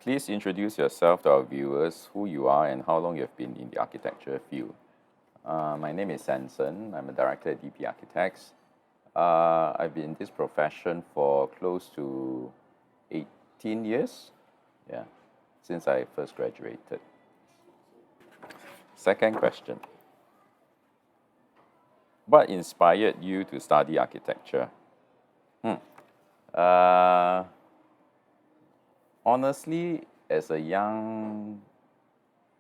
Please introduce yourself to our viewers, who you are and how long you have been in the architecture field. My name is Sanson. I'm a director at DP Architects. I've been in this profession for close to 18 years, yeah, since I first graduated. Second question. What inspired you to study architecture? Honestly, as a young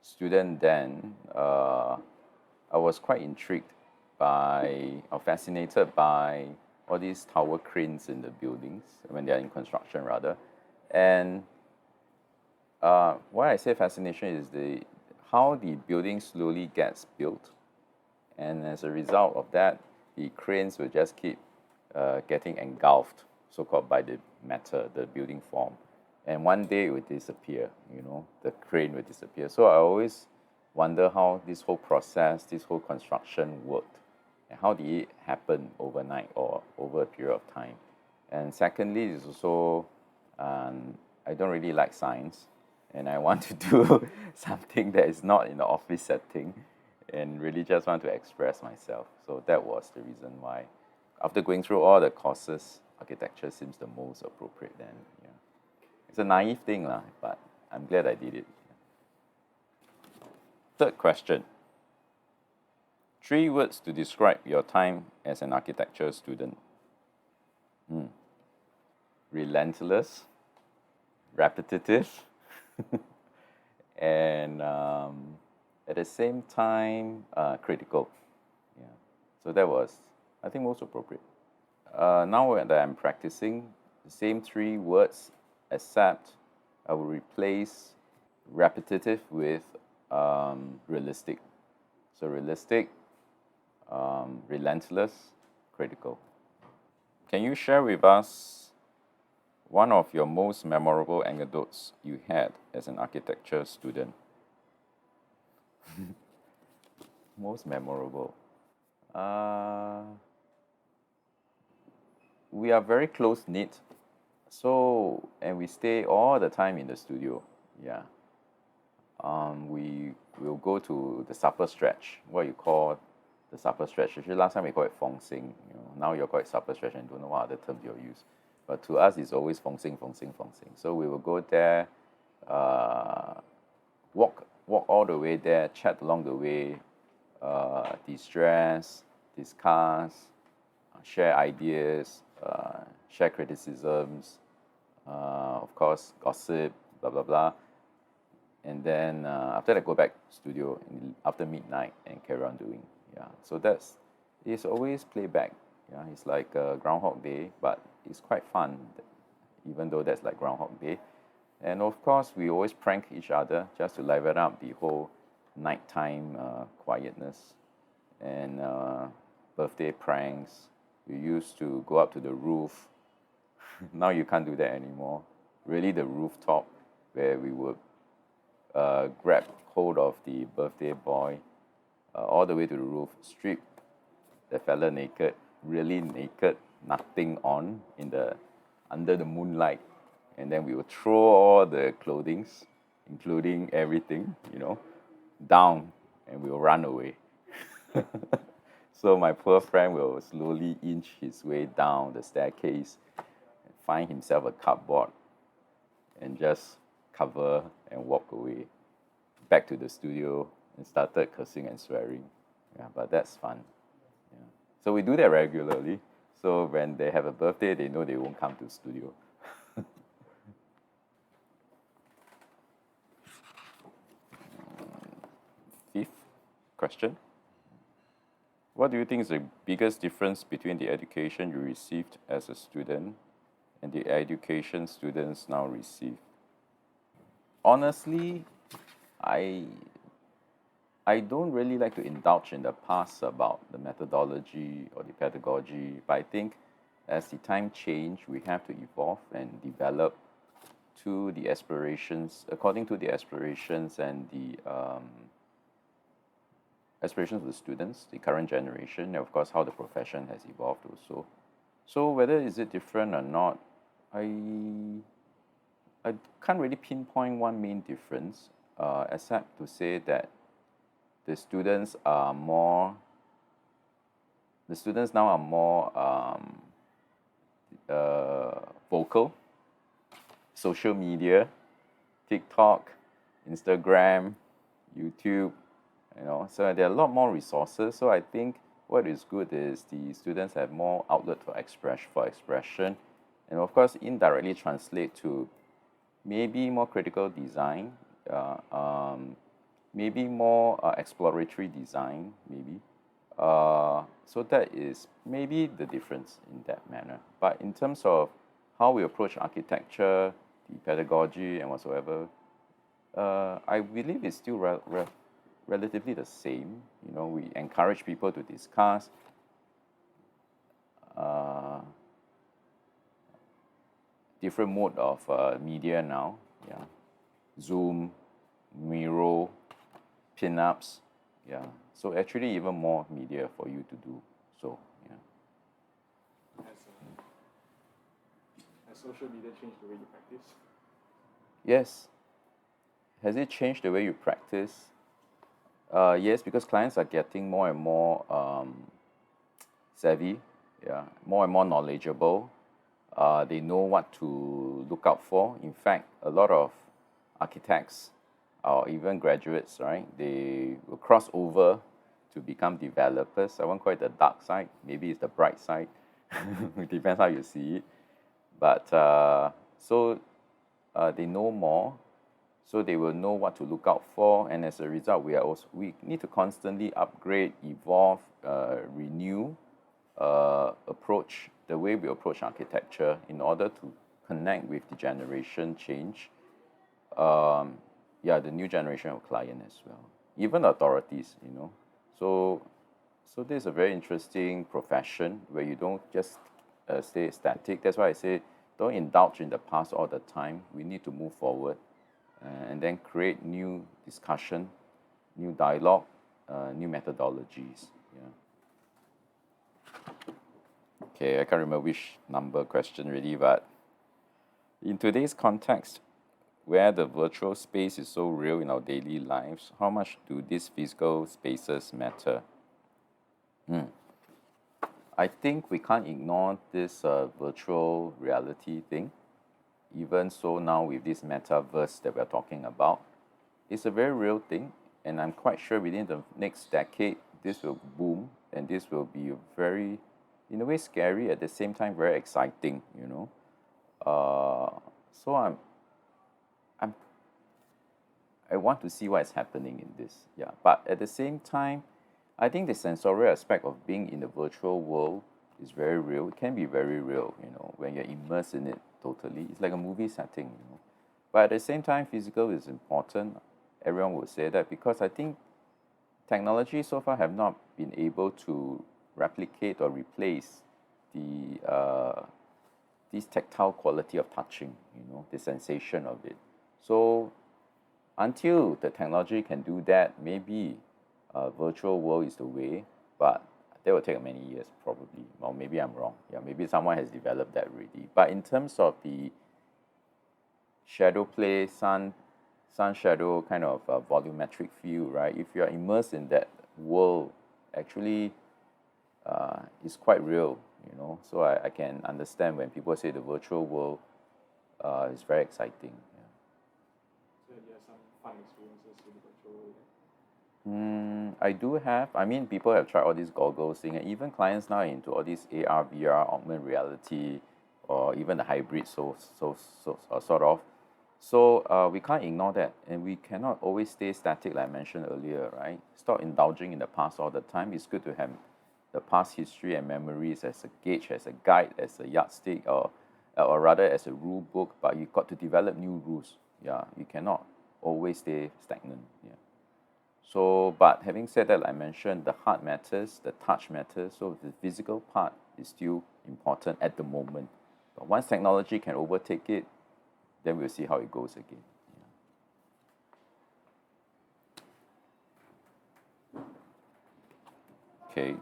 student then, I was quite intrigued by or fascinated by all these tower cranes in the buildings when they're in construction rather. And why I say fascination is how the building slowly gets built, and as a result of that, the cranes will just keep getting engulfed, so-called by the matter, the building form. And one day it will disappear, the crane will disappear. So I always wonder how this whole process, this whole construction worked, and how did it happen overnight or over a period of time. And secondly, is also, I don't really like science, and I want to do something that is not in the office setting, and really just want to express myself. So that was the reason why, after going through all the courses, architecture seems the most appropriate then. Yeah. It's a naive thing, but I'm glad I did it. Third question. 3 words to describe your time as an architecture student. Relentless, repetitive, and at the same time, critical. Yeah. So that was, I think, most appropriate. Now that I'm practicing, the same 3 words, except I will replace repetitive with realistic. So realistic, relentless, critical. Can you share with us one of your most memorable anecdotes you had as an architecture student? Most memorable. We are very close knit, and we stay all the time in the studio. Yeah. We will go to the supper stretch, what you call the supper stretch. Actually, last time we call it feng sing. Now you call it supper stretch and don't know what other terms you'll use. But to us, it's always feng sing, feng sing, feng sing. So we will go there, walk all the way there, chat along the way, de-stress, discuss, share ideas, share criticisms, of course, gossip, blah, blah, blah. And then after that, go back studio after midnight and carry on doing. Yeah, so it's always playback. Yeah, it's like Groundhog Day, but it's quite fun, even though that's like Groundhog Day. And of course, we always prank each other just to liven up the whole nighttime quietness. And birthday pranks. We used to go up to the roof. Now you can't do that anymore. Really, the rooftop where we would grab hold of the birthday boy all the way to the roof, strip the fella naked, really naked, nothing on under the moonlight, and then we will throw all the clothings, including everything, down, and we will run away. So my poor friend will slowly inch his way down the staircase and find himself a cupboard and just cover and walk away back to the studio and started cursing and swearing. Yeah, but that's fun. Yeah. So we do that regularly. So when they have a birthday, they know they won't come to studio. Fifth question. What do you think is the biggest difference between the education you received as a student and the education students now receive? Honestly, I don't really like to indulge in the past about the methodology or the pedagogy, but I think as the time change, we have to evolve and develop according to the aspirations and the aspirations of the students, the current generation, and of course how the profession has evolved also. So whether is it different or not, I can't really pinpoint one main difference, except to say that the students are more. The students now are more vocal. Social media, TikTok, Instagram, YouTube, so there are a lot more resources. So I think what is good is the students have more outlet for expression, and of course indirectly translate to maybe more critical design, maybe more exploratory design, maybe. So that is maybe the difference in that manner. But in terms of how we approach architecture, the pedagogy, and whatsoever, I believe it's still relatively the same. We encourage people to discuss. Different mode of media now, yeah. Zoom, Miro, pinups, yeah. So actually even more media for you to do. So, yeah. Has social media changed the way you practice? Yes. Has it changed the way you practice? Yes, because clients are getting more and more savvy, yeah, more and more knowledgeable. They know what to look out for. In fact, a lot of architects or even graduates, right, they will cross over to become developers. I won't call it the dark side. Maybe it's the bright side. It depends how you see it. But they know more, so they will know what to look out for. And as a result, we need to constantly upgrade, evolve, renew, approach the way we approach architecture in order to connect with the generation change. The new generation of client as well, even authorities. So this is a very interesting profession where you don't just stay static. That's why I say don't indulge in the past all the time. We need to move forward and then create new discussion, new dialogue, new methodologies. Yeah. Okay, I can't remember which number question really, but in today's context, where the virtual space is so real in our daily lives, how much do these physical spaces matter? I think we can't ignore this virtual reality thing. Even so, now with this metaverse that we're talking about, it's a very real thing, and I'm quite sure within the next decade, this will boom, and this will be very, in a way, scary, at the same time, very exciting, So I want to see what is happening in this, yeah. But at the same time, I think the sensorial aspect of being in the virtual world is very real. It can be very real, when you're immersed in it totally. It's like a movie setting, But at the same time, physical is important. Everyone would say that because I think technology so far have not been able to replicate or replace this tactile quality of touching, the sensation of it. So until the technology can do that, maybe virtual world is the way, but that will take many years probably, or maybe I'm wrong. Yeah, maybe someone has developed that already. But in terms of the shadow play, sun shadow kind of volumetric feel, right? If you are immersed in that world, actually, it's quite real, So I can understand when people say the virtual world is very exciting. So you have some fun experiences with the virtual world. I do have. I mean, people have tried all these goggles thing, and even clients now are into all these AR, VR, augmented reality, or even the hybrid, sort of. So we can't ignore that, and we cannot always stay static, like I mentioned earlier, right? Stop indulging in the past all the time. It's good to have the past history and memories as a gauge, as a guide, as a yardstick, or rather as a rule book. But you've got to develop new rules. Yeah, you cannot always stay stagnant. Yeah. So, but having said that, like I mentioned, the heart matters, the touch matters. So the physical part is still important at the moment. But once technology can overtake it, then we'll see how it goes again. Yeah. Okay,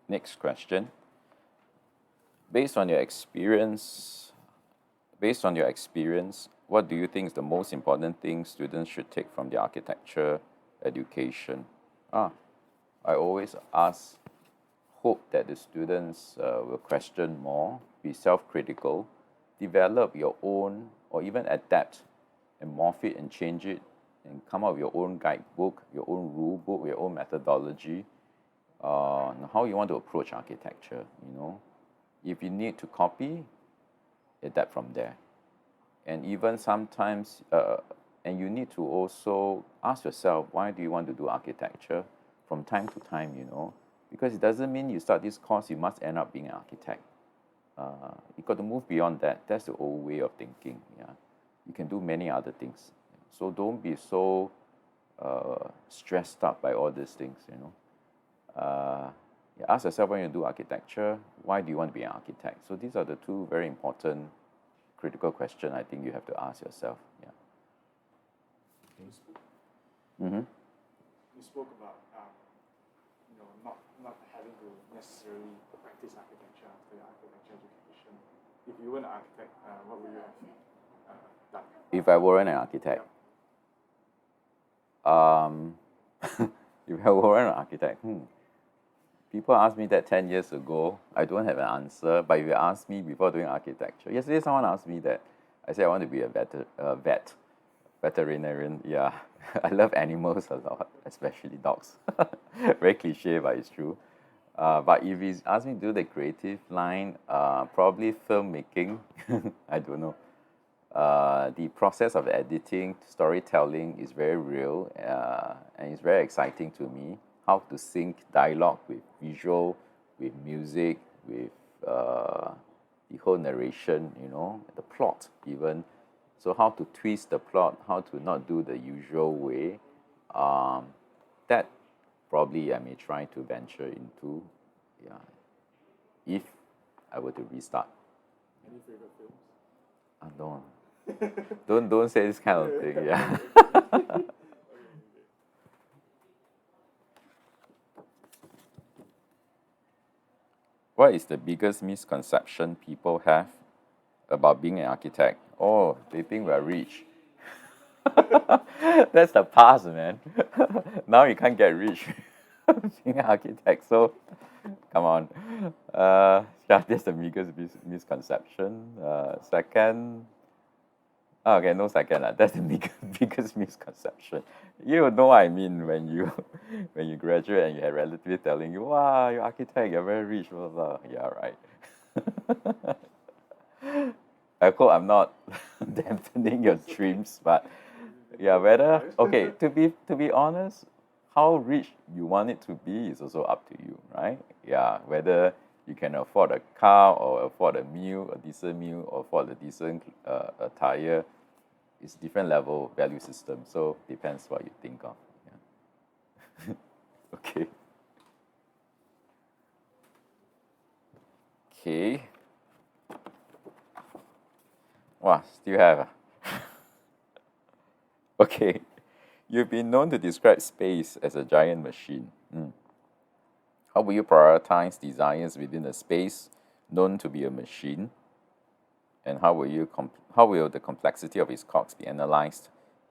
next question. Based on your experience, what do you think is the most important thing students should take from the architecture education? I always hope that the students will question more, be self-critical, develop your own, or even adapt and morph it and change it and come up with your own guidebook, your own rule book, your own methodology on how you want to approach architecture, you know. If you need to copy, adapt from there. And even sometimes, and you need to also ask yourself, why do you want to do architecture from time to time, you know? Because it doesn't mean you start this course, you must end up being an architect. You got to move beyond that. That's the old way of thinking, yeah. You can do many other things. So don't be so stressed out by all these things, you know. Ask yourself when you do architecture, why do you want to be an architect? So these are the two very important critical questions I think you have to ask yourself. Yeah. You spoke about not having to necessarily practice architecture after your architecture education. If you were an architect, what would you have done? If I weren't an architect, if I weren't an architect, people asked me that 10 years ago. I don't have an answer, but if you ask me before doing architecture, yesterday someone asked me that. I said I want to be a veterinarian. Yeah, I love animals a lot, especially dogs. Very cliche, but it's true. But if he asked me to do the creative line, probably filmmaking. I don't know. The process of editing, storytelling is very real, and it's very exciting to me. How to sync dialogue with visual, with music, with the whole narration, you know, the plot even. So how to twist the plot, how to not do the usual way. That probably I may try to venture into, yeah, if I were to restart. Any favorite films? Don't say this kind of thing. Yeah. What is the biggest misconception people have about being an architect? Oh, they think we're rich. That's the past, man. Now you can't get rich being an architect. So, come on. That's the biggest misconception. Second, okay, no second. That's the biggest misconception. You know what I mean when you graduate and you have relatives telling you, "Wow, you're architect, you're very rich." Blah, blah, blah. Yeah, right. I hope I'm not dampening your dreams, but yeah, to be honest, how rich you want it to be is also up to you, right? Yeah, whether you can afford a car or afford a decent meal, or afford a decent attire, it's different level value system. So depends what you think of. Yeah. Okay. Okay. Wow, still have. Okay. You've been known to describe space as a giant machine. How will you prioritize desires within a space known to be a machine? And how will the complexity of its cogs be analyzed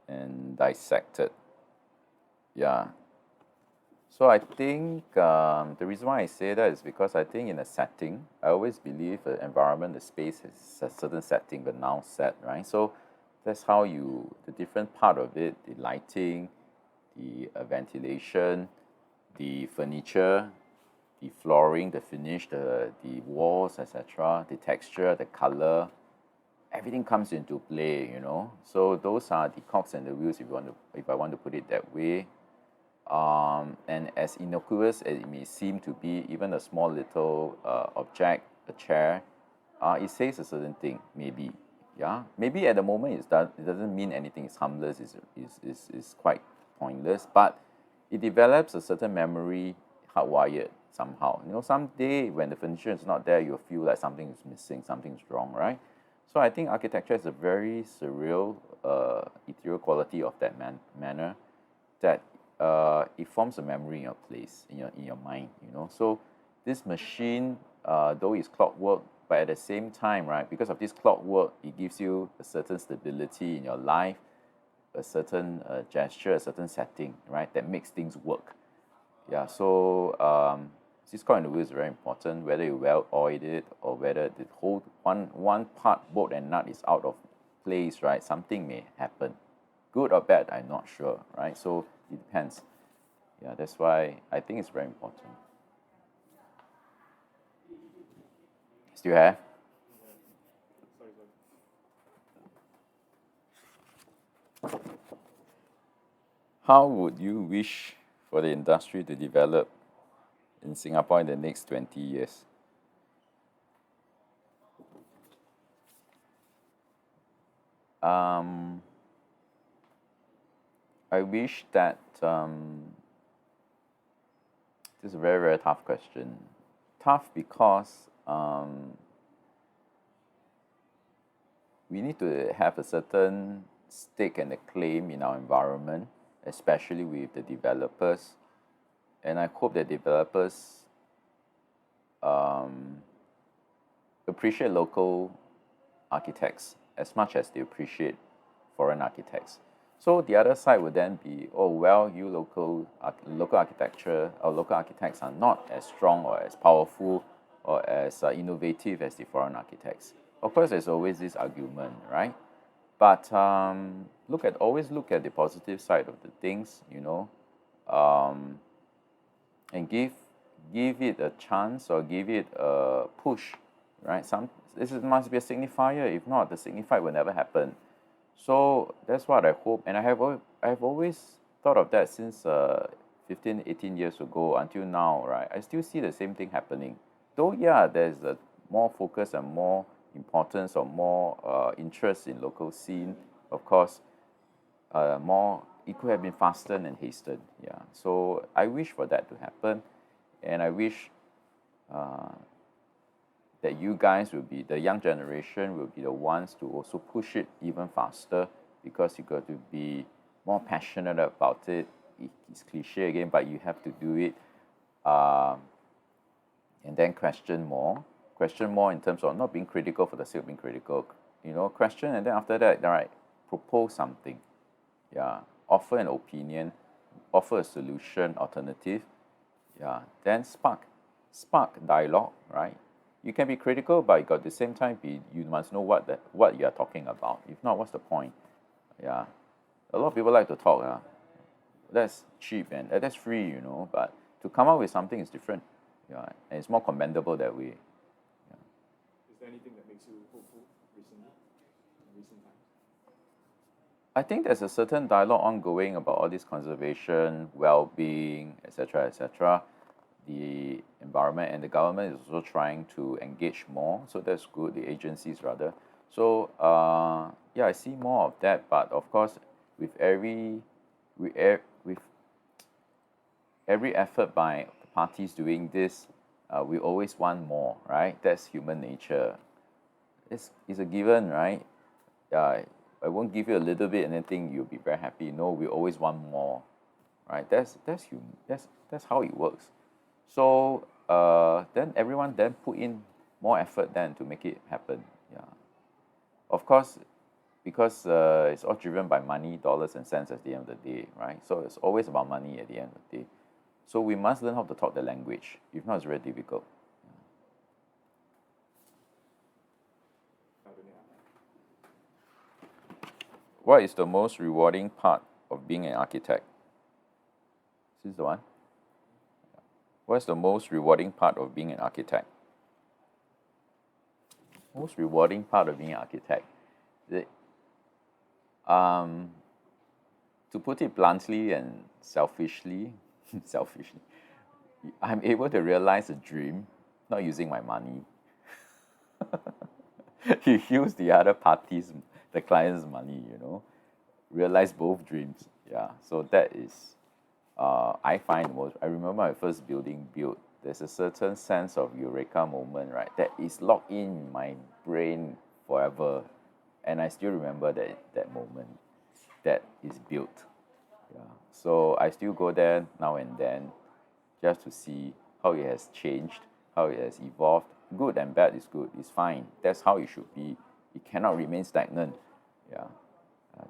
and dissected? Yeah. So I think the reason why I say that is because I think in a setting, I always believe the environment, the space is a certain setting, the noun set, right? So that's how the different part of it, the lighting, the ventilation, the furniture, the flooring, the finish, the walls, etc., the texture, the color, everything comes into play, you know. So those are the cogs and the wheels, if I want to put it that way. And as innocuous as it may seem to be, even a small little object, a chair, it says a certain thing, maybe. Yeah, maybe at the moment it doesn't mean anything. It's harmless. It's quite pointless, but it develops a certain memory hardwired somehow. You know, someday when the furniture is not there, you'll feel like something is missing, something's wrong, right? So I think architecture is a very surreal, ethereal quality of that manner, that it forms a memory in your place, in your mind. You know, so this machine, though it's clockwork, but at the same time, right, because of this clockwork, it gives you a certain stability in your life, a certain gesture, a certain setting, right, that makes things work. Yeah, so this coil in the wheel is very important, whether you well oiled it or whether the whole one part bolt and nut is out of place, right? Something may happen, good or bad, I'm not sure, right? So it depends. Yeah, that's why I think it's very important. Still have? Sorry. How would you wish for the industry to develop in Singapore in the next 20 years? I wish that this is a very, very tough question. Tough because we need to have a certain stake and a claim in our environment, especially with the developers. And I hope that developers appreciate local architects as much as they appreciate foreign architects. So the other side would then be, oh well, you local architecture or local architects are not as strong or as powerful or as innovative as the foreign architects. Of course, there's always this argument, right? But always look at the positive side of the things, and give it a chance or give it a push, right? Must be a signifier. If not, the signifier will never happen. So that's what I hope, and I have always thought of that since 15, 18 years ago until now, right? I still see the same thing happening. Though, yeah, there's a more focus and more importance or more interest in local scene. Of course, it could have been faster and hastened. Yeah. So I wish for that to happen, and I wish that you guys will be the young generation will be the ones to also push it even faster, because you got to be more passionate about it. It's cliche again, but you have to do it, and then question more in terms of not being critical for the sake of being critical. Question, and then after that, all right, propose something. Yeah, offer an opinion, offer a solution, alternative. Yeah, then spark dialogue, right? You can be critical, but at the same time, you must know what you are talking about. If not, what's the point? Yeah, a lot of people like to talk. That's cheap and that's free, But to come up with something is different. Yeah, and it's more commendable that way. Yeah. Is there anything that makes you hopeful recent times? I think there's a certain dialogue ongoing about all this conservation, well-being, etc., etc. The environment, and the government is also trying to engage more, so that's good. The agencies rather. So yeah, I see more of that. But of course, with every effort by the parties doing this, we always want more, right? That's human nature. It's a given, right? I won't give you a little bit and then think you'll be very happy. No, we always want more, right? That's human. That's how it works. So then everyone then put in more effort then to make it happen. Yeah. Of course, because it's all driven by money, dollars and cents at the end of the day, right? So it's always about money at the end of the day. So we must learn how to talk the language. If not, it's very difficult. What is the most rewarding part of being an architect? Is this the one? What's the most rewarding part of being an architect? Most rewarding part of being an architect. To put it bluntly and selfishly, I'm able to realize a dream, not using my money. You use the other party's, the client's money, realize both dreams. Yeah, so that is, I find most. I remember my first building built. There's a certain sense of eureka moment, right? That is locked in my brain forever, and I still remember that moment that is built. Yeah, so I still go there now and then, just to see how it has changed, how it has evolved, good and bad is good. It's fine. That's how it should be. It cannot remain stagnant. Yeah.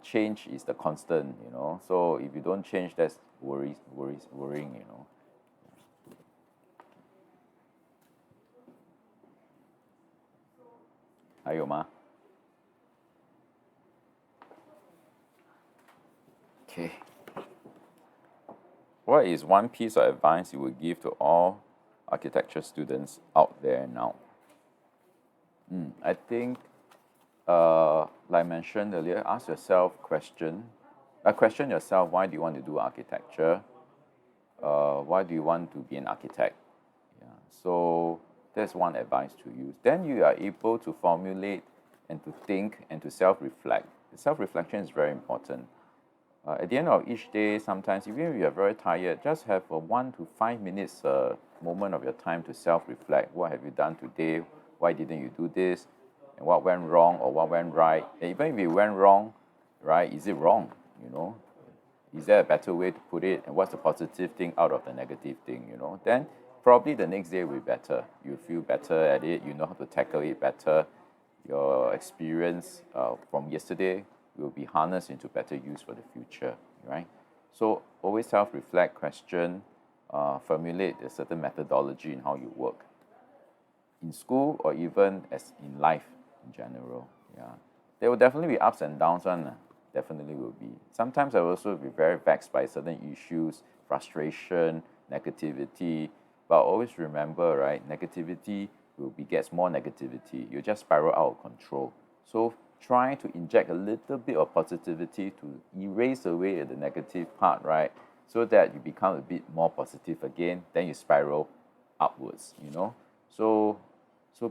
Change is the constant, you know. So if you don't change, that's worrying, you know. 还有吗？ Okay. What is one piece of advice you would give to all architecture students out there now? I think, like I mentioned earlier, ask yourself question yourself, why do you want to do architecture? Why do you want to be an architect? Yeah. So that's one advice to you. Then you are able to formulate and to think and to self-reflect. Self-reflection is very important. At the end of each day, sometimes even if you are very tired, just have a 1 to 5 minutes moment of your time to self-reflect. What have you done today? Why didn't you do this? And what went wrong or what went right? And even if it went wrong, right, is it wrong? You know, is there a better way to put it? And what's the positive thing out of the negative thing? You know, then probably the next day will be better. You feel better at it. You know how to tackle it better. Your experience from yesterday will be harnessed into better use for the future, right? So always self-reflect, question, formulate a certain methodology in how you work in school or even as in life in general. Yeah, there will definitely be ups and downs. Definitely will be. Sometimes I will also be very vexed by certain issues, frustration, negativity. But always remember, right? Negativity begets more negativity. You just spiral out of control. So try to inject a little bit of positivity to erase away the negative part, right? So that you become a bit more positive again, then you spiral upwards, you know? So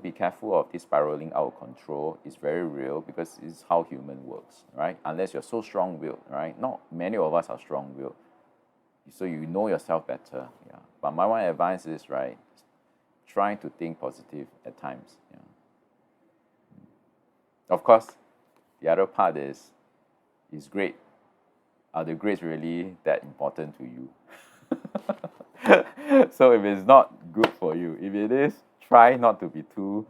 be careful of this spiraling out of control. It's very real because it's how human works, right? Unless you're so strong-willed, right? Not many of us are strong-willed. So you know yourself better, yeah. But my one advice is, right, trying to think positive at times, yeah. Of course, the other part is great. Are the grades really that important to you? So if it's not good for you, if it is, try not to be too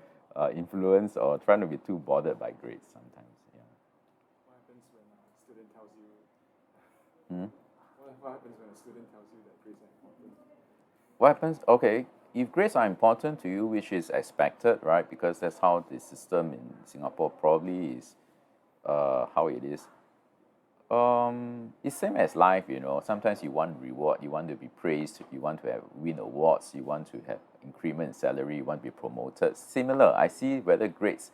influenced or try not to be too bothered by grades sometimes. Yeah. What happens when a student tells you? Hmm? What happens when a student tells you that grades are important? What happens? Okay, if grades are important to you, which is expected, right? Because that's how the system in Singapore probably is, how it is. It's same as life, you know. Sometimes you want reward, you want to be praised, you want to win awards, you want to have increment in salary, you want to be promoted. Similar, I see whether grades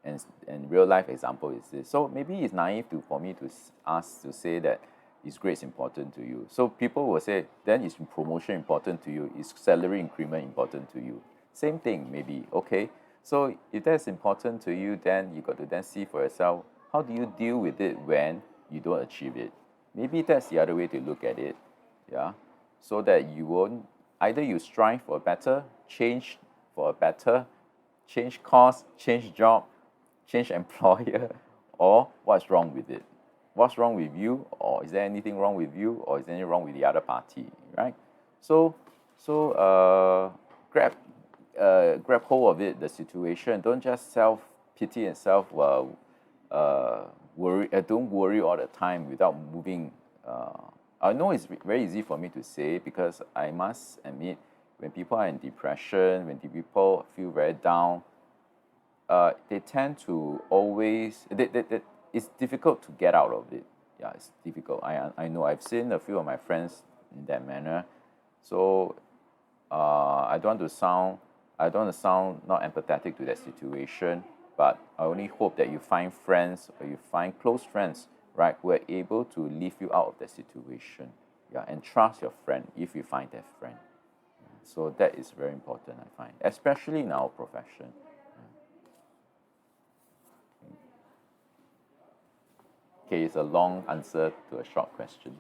and real life example is this. So maybe it's naive for me to ask to say that is grades important to you. So people will say, then is promotion important to you? Is salary increment important to you? Same thing, maybe. Okay. So if that's important to you, then you got to then see for yourself, how do you deal with it when you don't achieve it? Maybe that's the other way to look at it. Yeah. So that you won't, either you strive for a better, change for a better, change course, change job, change employer, or what's wrong with it? What's wrong with you, or is there anything wrong with you, or is there anything wrong with the other party, right? So grab hold of it, the situation. Don't just self-pity and worry. Don't worry all the time without moving. I know it's very easy for me to say because I must admit, when people are in depression, when people feel very down, they tend to always, it's difficult to get out of it. Yeah, it's difficult. I know. I've seen a few of my friends in that manner. So I don't want to sound not empathetic to that situation, but I only hope that you find friends or you find close friends, right, who are able to lift you out of that situation. Yeah, and trust your friend if you find that friend. So that is very important, I find, especially in our profession. Okay, it's a long answer to a short question.